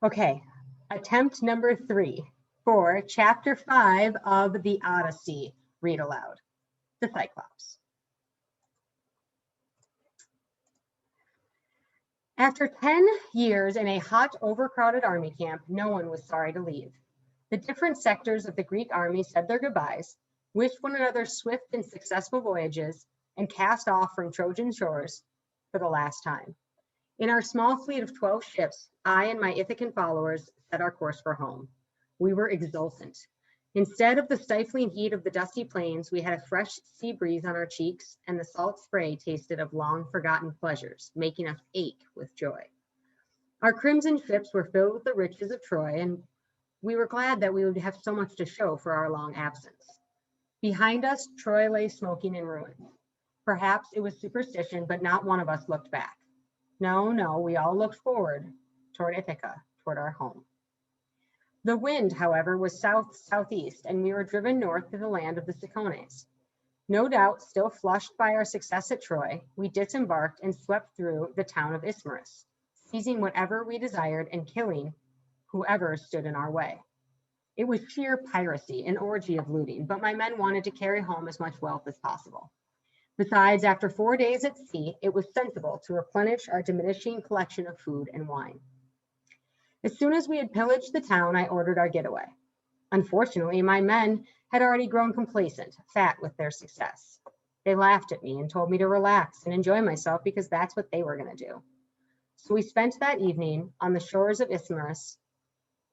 Okay, attempt number 3 for chapter 5 of the Odyssey. Read aloud. The Cyclops. After 10 years in a hot, overcrowded army camp, no one was sorry to leave. The different sectors of the Greek army said their goodbyes, wished one another swift and successful voyages, and cast off from Trojan shores for the last time. In our small fleet of 12 ships, I and my Ithacan followers set our course for home. We were exultant. Instead of the stifling heat of the dusty plains, we had a fresh sea breeze on our cheeks, and the salt spray tasted of long-forgotten pleasures, making us ache with joy. Our crimson ships were filled with the riches of Troy, and we were glad that we would have so much to show for our long absence. Behind us, Troy lay smoking in ruins. Perhaps it was superstition, but not one of us looked back. No, we all looked forward toward Ithaca, toward our home. The wind, however, was southeast, and we were driven north to the land of the Cicones. No doubt, still flushed by our success at Troy, we disembarked and swept through the town of Ismarus, seizing whatever we desired and killing whoever stood in our way. It was sheer piracy, an orgy of looting, but my men wanted to carry home as much wealth as possible. Besides, after 4 days at sea, it was sensible to replenish our diminishing collection of food and wine. As soon as we had pillaged the town, I ordered our getaway. Unfortunately, my men had already grown complacent, fat with their success. They laughed at me and told me to relax and enjoy myself because that's what they were going to do. So we spent that evening on the shores of Ismarus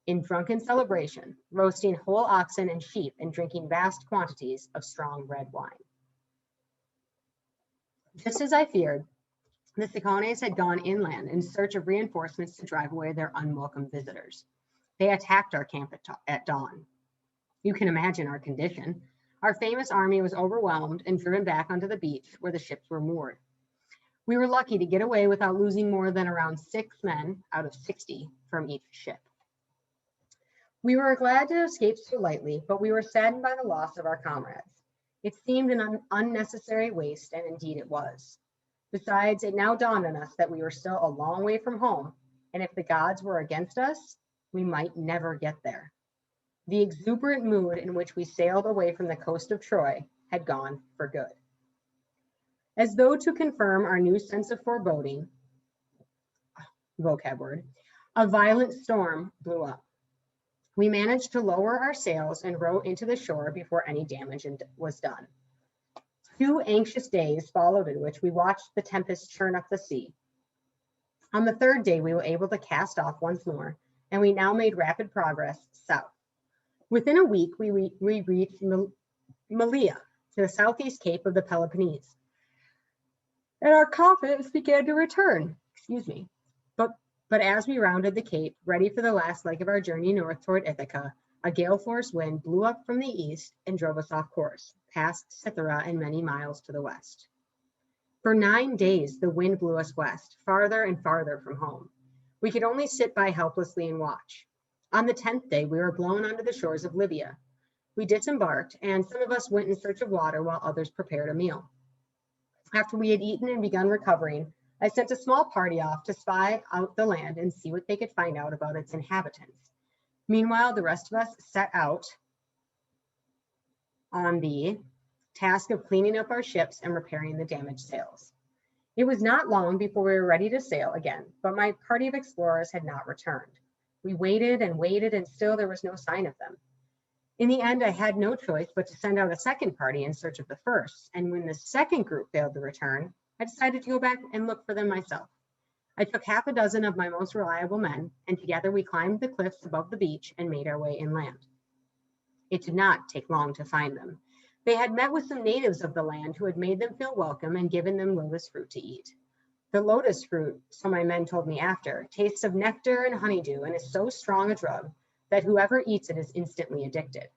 in drunken celebration, roasting whole oxen and sheep and drinking vast quantities of strong red wine. Just as I feared, the Cicones had gone inland in search of reinforcements to drive away their unwelcome visitors. They attacked our camp at dawn. You can imagine our condition. Our famous army was overwhelmed and driven back onto the beach where the ships were moored. We were lucky to get away without losing more than around 6 men out of 60 from each ship. We were glad to escape so lightly, but we were saddened by the loss of our comrades. It seemed an unnecessary waste, and indeed it was. Besides, it now dawned on us that we were still a long way from home, and if the gods were against us, we might never get there. The exuberant mood in which we sailed away from the coast of Troy had gone for good. As though to confirm our new sense of foreboding, vocab word, a violent storm blew up. We managed to lower our sails and row into the shore before any damage was done. 2 anxious days followed in which we watched the tempest churn up the sea. On the 3rd day, we were able to cast off once more, and we now made rapid progress south. Within a week, we reached Malea, to the southeast cape of the Peloponnese, and our confidence began to return. But as we rounded the cape, ready for the last leg of our journey north toward Ithaca, a gale-force wind blew up from the east and drove us off course, past Cythera and many miles to the west. For 9 days, the wind blew us west, farther and farther from home. We could only sit by helplessly and watch. On the 10th day, we were blown onto the shores of Libya. We disembarked, and some of us went in search of water while others prepared a meal. After we had eaten and begun recovering, I sent a small party off to spy out the land and see what they could find out about its inhabitants. Meanwhile, the rest of us set out on the task of cleaning up our ships and repairing the damaged sails. It was not long before we were ready to sail again, but my party of explorers had not returned. We waited, and still there was no sign of them. In the end, I had no choice but to send out a second party in search of the first, and when the second group failed to return, I decided to go back and look for them myself. I took half a dozen of my most reliable men, and together we climbed the cliffs above the beach and made our way inland. It did not take long to find them. They had met with some natives of the land who had made them feel welcome and given them lotus fruit to eat. The lotus fruit, so my men told me after, tastes of nectar and honeydew and is so strong a drug that whoever eats it is instantly addicted.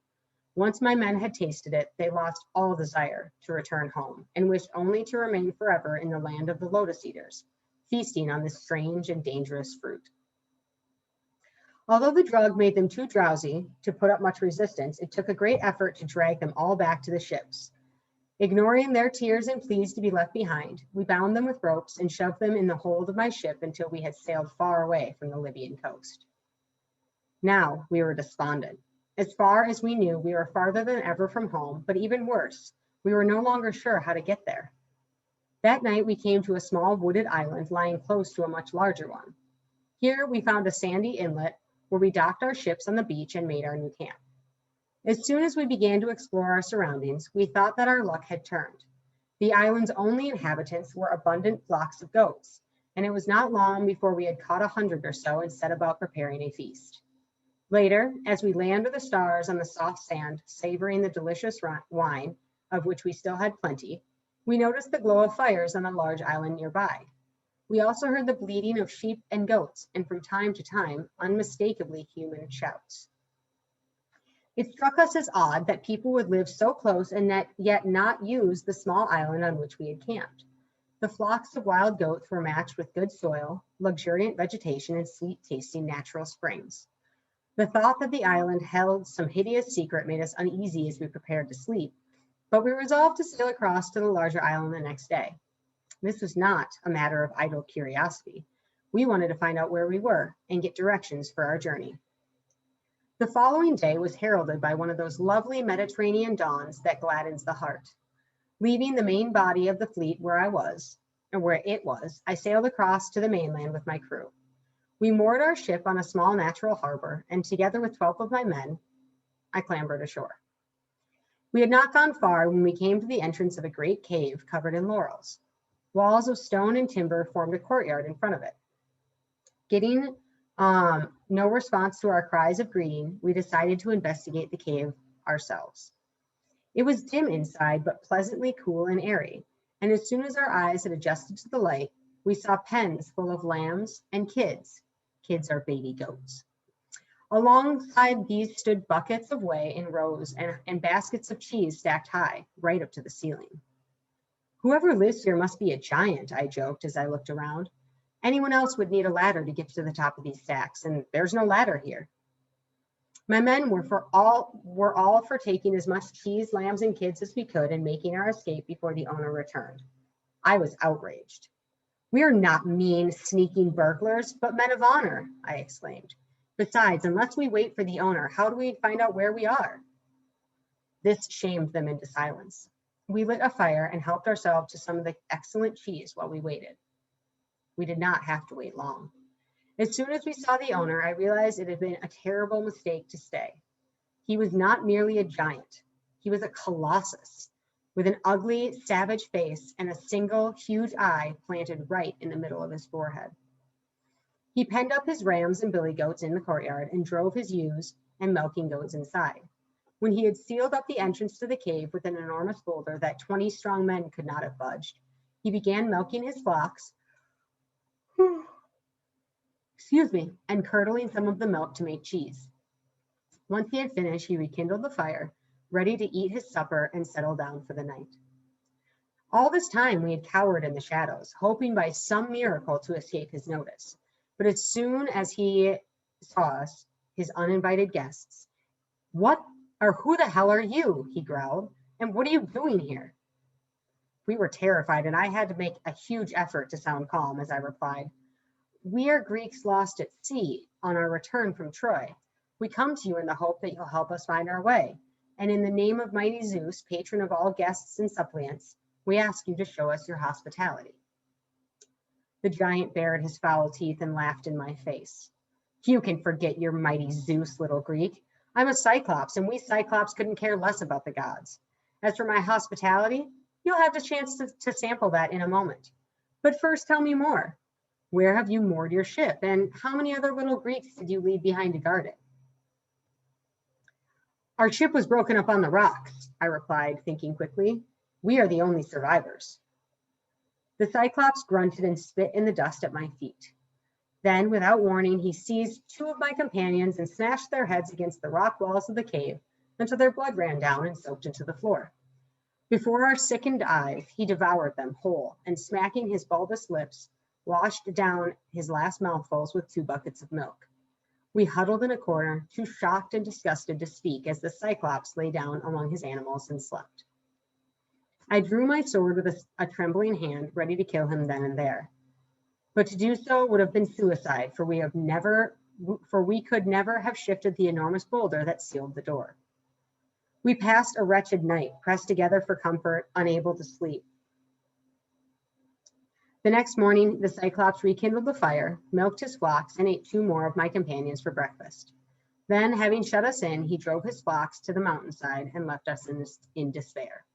Once my men had tasted it, they lost all desire to return home and wished only to remain forever in the land of the lotus eaters, feasting on this strange and dangerous fruit. Although the drug made them too drowsy to put up much resistance, it took a great effort to drag them all back to the ships. Ignoring their tears and pleas to be left behind, we bound them with ropes and shoved them in the hold of my ship until we had sailed far away from the Libyan coast. Now we were despondent. As far as we knew, we were farther than ever from home, but even worse, we were no longer sure how to get there. That night we came to a small wooded island lying close to a much larger one. Here we found a sandy inlet where we docked our ships on the beach and made our new camp. As soon as we began to explore our surroundings, we thought that our luck had turned. The island's only inhabitants were abundant flocks of goats, and it was not long before we had caught 100 or so and set about preparing a feast. Later, as we lay under the stars on the soft sand, savoring the delicious wine, of which we still had plenty, we noticed the glow of fires on a large island nearby. We also heard the bleating of sheep and goats, and from time to time, unmistakably human shouts. It struck us as odd that people would live so close and yet not use the small island on which we had camped. The flocks of wild goats were matched with good soil, luxuriant vegetation, and sweet-tasting natural springs. The thought that the island held some hideous secret made us uneasy as we prepared to sleep, but we resolved to sail across to the larger island the next day. This was not a matter of idle curiosity. We wanted to find out where we were and get directions for our journey. The following day was heralded by one of those lovely Mediterranean dawns that gladdens the heart. Leaving the main body of the fleet where it was, I sailed across to the mainland with my crew. We moored our ship on a small natural harbor, and together with 12 of my men, I clambered ashore. We had not gone far when we came to the entrance of a great cave covered in laurels. Walls of stone and timber formed a courtyard in front of it. Getting no response to our cries of greeting, we decided to investigate the cave ourselves. It was dim inside, but pleasantly cool and airy, and as soon as our eyes had adjusted to the light, we saw pens full of lambs and kids. Kids are baby goats. Alongside these stood buckets of whey in rows and baskets of cheese stacked high, right up to the ceiling. Whoever lives here must be a giant, I joked as I looked around. Anyone else would need a ladder to get to the top of these stacks, and there's no ladder here. My men were all for taking as much cheese, lambs, and kids as we could and making our escape before the owner returned. I was outraged. We are not mean, sneaking burglars, but men of honor, I exclaimed. Besides, unless we wait for the owner, how do we find out where we are? This shamed them into silence. We lit a fire and helped ourselves to some of the excellent cheese while we waited. We did not have to wait long. As soon as we saw the owner, I realized it had been a terrible mistake to stay. He was not merely a giant. He was a colossus with an ugly, savage face and a single, huge eye planted right in the middle of his forehead. He penned up his rams and billy goats in the courtyard and drove his ewes and milking goats inside. When he had sealed up the entrance to the cave with an enormous boulder that 20 strong men could not have budged, he began milking his flocks, and curdling some of the milk to make cheese. Once he had finished, he rekindled the fire, ready to eat his supper and settle down for the night. All this time we had cowered in the shadows, hoping by some miracle to escape his notice. But as soon as he saw us, his uninvited guests, who the hell are you? He growled. And what are you doing here? We were terrified, and I had to make a huge effort to sound calm as I replied, we are Greeks lost at sea on our return from Troy. We come to you in the hope that you'll help us find our way. And in the name of mighty Zeus, patron of all guests and suppliants, we ask you to show us your hospitality. The giant bared his foul teeth and laughed in my face. You can forget your mighty Zeus, little Greek. I'm a Cyclops, and we Cyclops couldn't care less about the gods. As for my hospitality, you'll have the chance to sample that in a moment. But first, tell me more. Where have you moored your ship, and how many other little Greeks did you leave behind to guard it? Our ship was broken up on the rocks, I replied, thinking quickly. We are the only survivors. The Cyclops grunted and spit in the dust at my feet. Then, without warning, he seized 2 of my companions and smashed their heads against the rock walls of the cave until their blood ran down and soaked into the floor. Before our sickened eyes, he devoured them whole, and smacking his bulbous lips, washed down his last mouthfuls with 2 buckets of milk. We huddled in a corner, too shocked and disgusted to speak, as the Cyclops lay down among his animals and slept. I drew my sword with a trembling hand, ready to kill him then and there. But to do so would have been suicide, for we had never for we could never have shifted the enormous boulder that sealed the door. We passed a wretched night, pressed together for comfort, unable to sleep. The next morning, the Cyclops rekindled the fire, milked his flocks, and ate 2 more of my companions for breakfast. Then, having shut us in, he drove his flocks to the mountainside and left us in despair.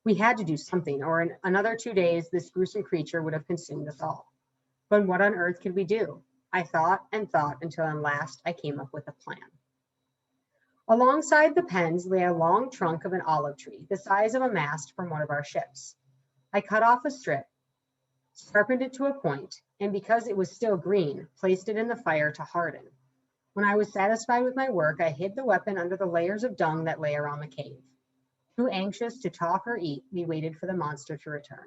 We had to do something, or in another 2 days, this gruesome creature would have consumed us all. But what on earth could we do? I thought and thought until at last I came up with a plan. Alongside the pens lay a long trunk of an olive tree, the size of a mast from one of our ships. I cut off a strip, sharpened it to a point, and because it was still green, placed it in the fire to harden. When I was satisfied with my work, I hid the weapon under the layers of dung that lay around the cave. Too anxious to talk or eat, we waited for the monster to return.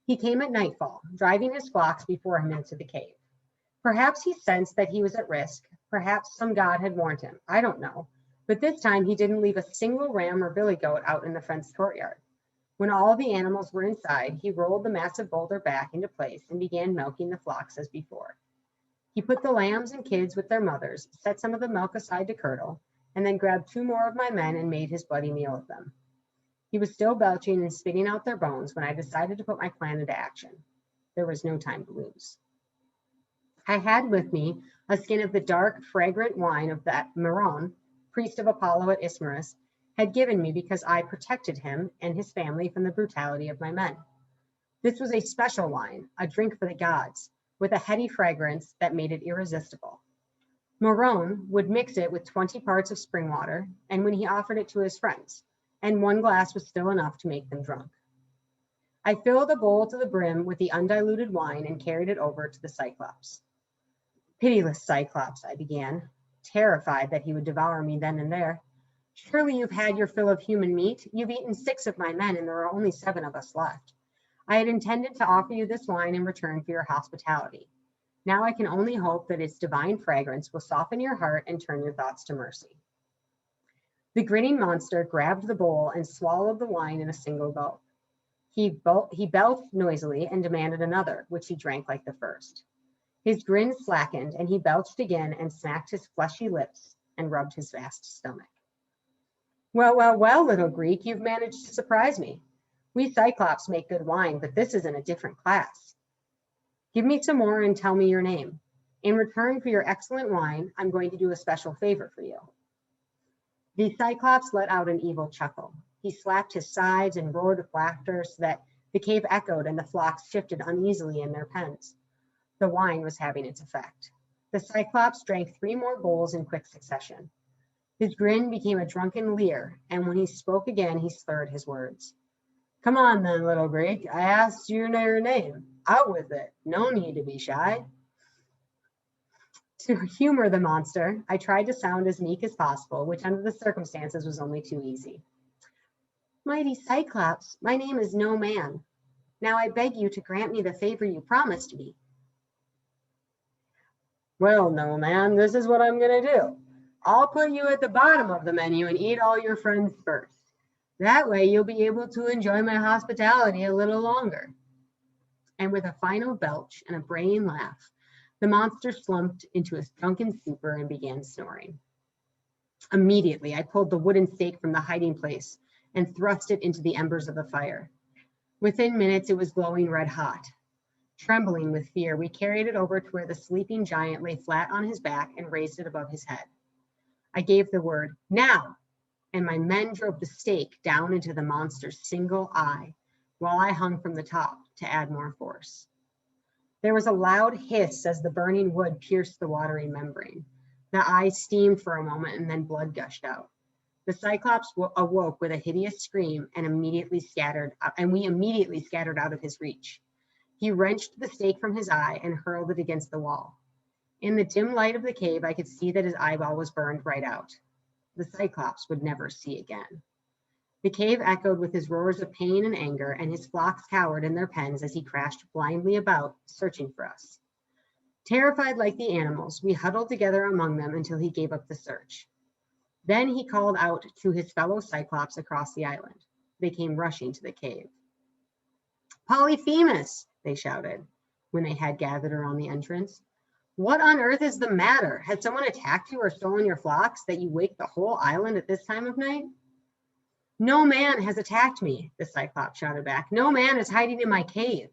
He came at nightfall, driving his flocks before him into the cave. Perhaps he sensed that he was at risk. Perhaps some god had warned him. I don't know. But this time he didn't leave a single ram or billy goat out in the fenced courtyard. When all the animals were inside, he rolled the massive boulder back into place and began milking the flocks as before. He put the lambs and kids with their mothers, set some of the milk aside to curdle, and then grabbed 2 more of my men and made his bloody meal of them. He was still belching and spitting out their bones when I decided to put my plan into action. There was no time to lose. I had with me a skin of the dark, fragrant wine of that Meron, priest of Apollo at Ismarus, had given me because I protected him and his family from the brutality of my men. This was a special wine, a drink for the gods, with a heady fragrance that made it irresistible. Meron would mix it with 20 parts of spring water, and when he offered it to his friends, and 1 glass was still enough to make them drunk. I filled a bowl to the brim with the undiluted wine and carried it over to the Cyclops. Pitiless Cyclops, I began, terrified that he would devour me then and there. Surely you've had your fill of human meat. You've eaten 6 of my men, and there are only 7 of us left. I had intended to offer you this wine in return for your hospitality. Now I can only hope that its divine fragrance will soften your heart and turn your thoughts to mercy. The grinning monster grabbed the bowl and swallowed the wine in a single gulp. He belched noisily and demanded another, which he drank like the first. His grin slackened, and he belched again and smacked his fleshy lips and rubbed his vast stomach. Well, little Greek, you've managed to surprise me. We Cyclops make good wine, but this is in a different class. Give me some more and tell me your name. In return for your excellent wine, I'm going to do a special favor for you. The Cyclops let out an evil chuckle. He slapped his sides and roared with laughter so that the cave echoed and the flocks shifted uneasily in their pens. The wine was having its effect. The Cyclops drank 3 more bowls in quick succession. His grin became a drunken leer, and when he spoke again, he slurred his words. Come on then, little Greek. I asked you your name. Out with it. No need to be shy. To humor the monster, I tried to sound as meek as possible, which under the circumstances was only too easy. Mighty Cyclops, my name is No Man. Now I beg you to grant me the favor you promised me. Well, No Man, this is what I'm going to do. I'll put you at the bottom of the menu and eat all your friends first. That way you'll be able to enjoy my hospitality a little longer. And with a final belch and a braying laugh, the monster slumped into a drunken stupor and began snoring. Immediately, I pulled the wooden stake from the hiding place and thrust it into the embers of the fire. Within minutes, it was glowing red hot. Trembling with fear, we carried it over to where the sleeping giant lay flat on his back and raised it above his head. I gave the word, now, and my men drove the stake down into the monster's single eye while I hung from the top to add more force. There was a loud hiss as the burning wood pierced the watery membrane. The eye steamed for a moment and then blood gushed out. The Cyclops awoke with a hideous scream and we immediately scattered out of his reach. He wrenched the stake from his eye and hurled it against the wall. In the dim light of the cave, I could see that his eyeball was burned right out. The Cyclops would never see again. The cave echoed with his roars of pain and anger, and his flocks cowered in their pens as he crashed blindly about, searching for us. Terrified like the animals, we huddled together among them until he gave up the search. Then he called out to his fellow Cyclops across the island. They came rushing to the cave. Polyphemus, they shouted when they had gathered around the entrance. What on earth is the matter? Had someone attacked you or stolen your flocks that you wake the whole island at this time of night? No man has attacked me, the Cyclops shouted back. No man is hiding in my cave.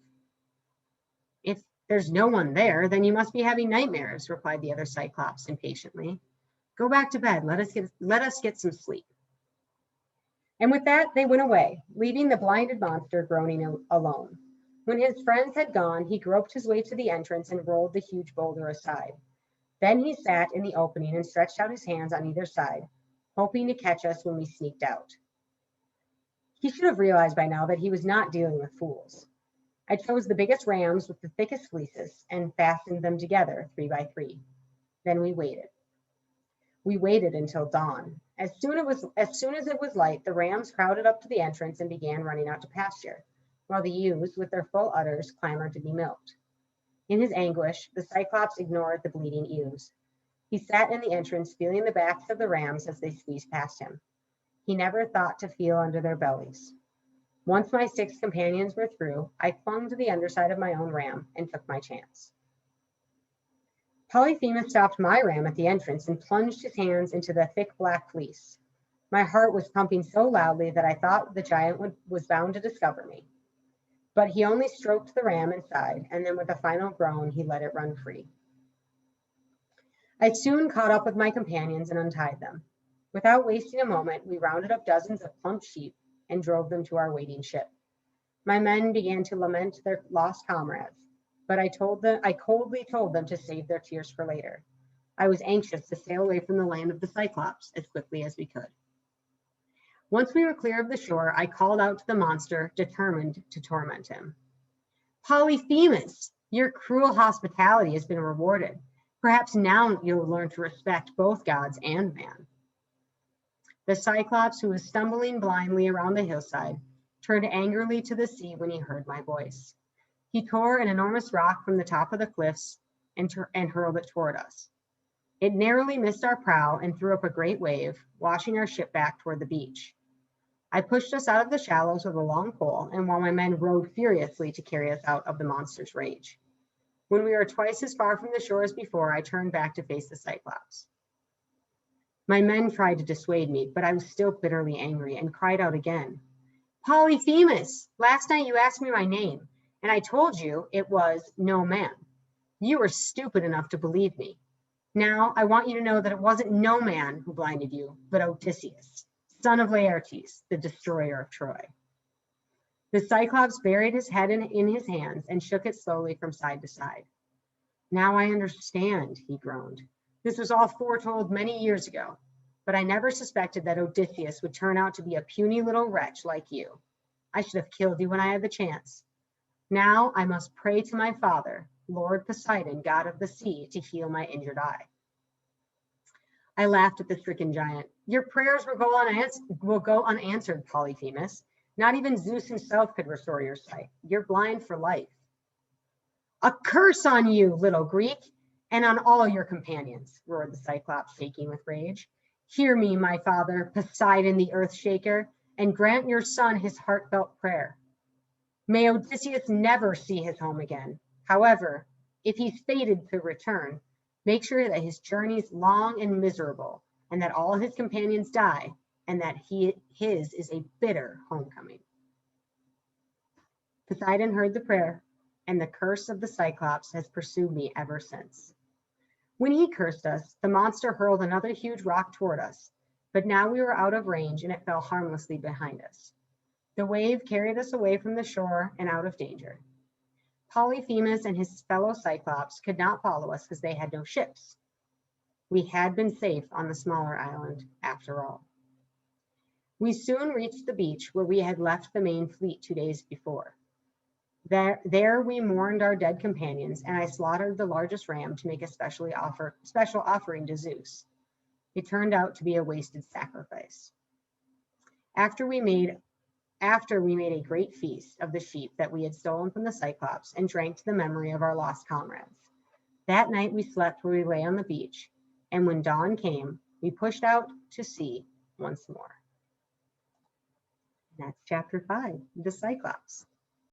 If there's no one there, then you must be having nightmares, replied the other Cyclops impatiently. Go back to bed. Let us get some sleep. And with that, they went away, leaving the blinded monster groaning alone. When his friends had gone, he groped his way to the entrance and rolled the huge boulder aside. Then he sat in the opening and stretched out his hands on either side, hoping to catch us when we sneaked out. He should have realized by now that he was not dealing with fools. I chose the biggest rams with the thickest fleeces and fastened them together 3 by 3. Then we waited. We waited until dawn. As soon as it was light, the rams crowded up to the entrance and began running out to pasture, while the ewes, with their full udders, clamored to be milked. In his anguish, the Cyclops ignored the bleeding ewes. He sat in the entrance, feeling the backs of the rams as they squeezed past him. He never thought to feel under their bellies. Once my 6 companions were through, I clung to the underside of my own ram and took my chance. Polyphemus stopped my ram at the entrance and plunged his hands into the thick black fleece. My heart was pumping so loudly that I thought the giant was bound to discover me. But he only stroked the ram inside, and then with a final groan, he let it run free. I soon caught up with my companions and untied them. Without wasting a moment, we rounded up dozens of plump sheep and drove them to our waiting ship. My men began to lament their lost comrades, but I coldly told them to save their tears for later. I was anxious to sail away from the land of the Cyclops as quickly as we could. Once we were clear of the shore, I called out to the monster, determined to torment him. Polyphemus, your cruel hospitality has been rewarded. Perhaps now you'll learn to respect both gods and man. The Cyclops, who was stumbling blindly around the hillside, turned angrily to the sea when he heard my voice. He tore an enormous rock from the top of the cliffs and hurled it toward us. It narrowly missed our prow and threw up a great wave, washing our ship back toward the beach. I pushed us out of the shallows with a long pole, and while my men rowed furiously to carry us out of the monster's rage. When we were twice as far from the shore as before, I turned back to face the Cyclops. My men tried to dissuade me, but I was still bitterly angry and cried out again. Polyphemus, last night you asked me my name, and I told you it was no man. You were stupid enough to believe me. Now I want you to know that it wasn't no man who blinded you, but Odysseus, son of Laertes, the destroyer of Troy. The Cyclops buried his head in his hands and shook it slowly from side to side. Now I understand, he groaned. This was all foretold many years ago, but I never suspected that Odysseus would turn out to be a puny little wretch like you. I should have killed you when I had the chance. Now I must pray to my father, Lord Poseidon, god of the sea, to heal my injured eye. I laughed at the stricken giant. Your prayers will go unanswered, Polyphemus. Not even Zeus himself could restore your sight. You're blind for life. A curse on you, little Greek, and on all your companions, roared the Cyclops, shaking with rage. Hear me, my father, Poseidon the earth shaker, and grant your son his heartfelt prayer. May Odysseus never see his home again. However, if he's fated to return, make sure that his journey's long and miserable, and that all his companions die, and that his is a bitter homecoming. Poseidon heard the prayer, and the curse of the Cyclops has pursued me ever since. When he cursed us, the monster hurled another huge rock toward us, but now we were out of range and it fell harmlessly behind us. The wave carried us away from the shore and out of danger. Polyphemus and his fellow Cyclops could not follow us because they had no ships. We had been safe on the smaller island after all. We soon reached the beach where we had left the main fleet 2 days before. There we mourned our dead companions, and I slaughtered the largest ram to make a special offering to Zeus. It turned out to be a wasted sacrifice. After we made a great feast of the sheep that we had stolen from the Cyclops and drank to the memory of our lost comrades. That night we slept where we lay on the beach, and when dawn came, we pushed out to sea once more. And that's chapter 5, the Cyclops.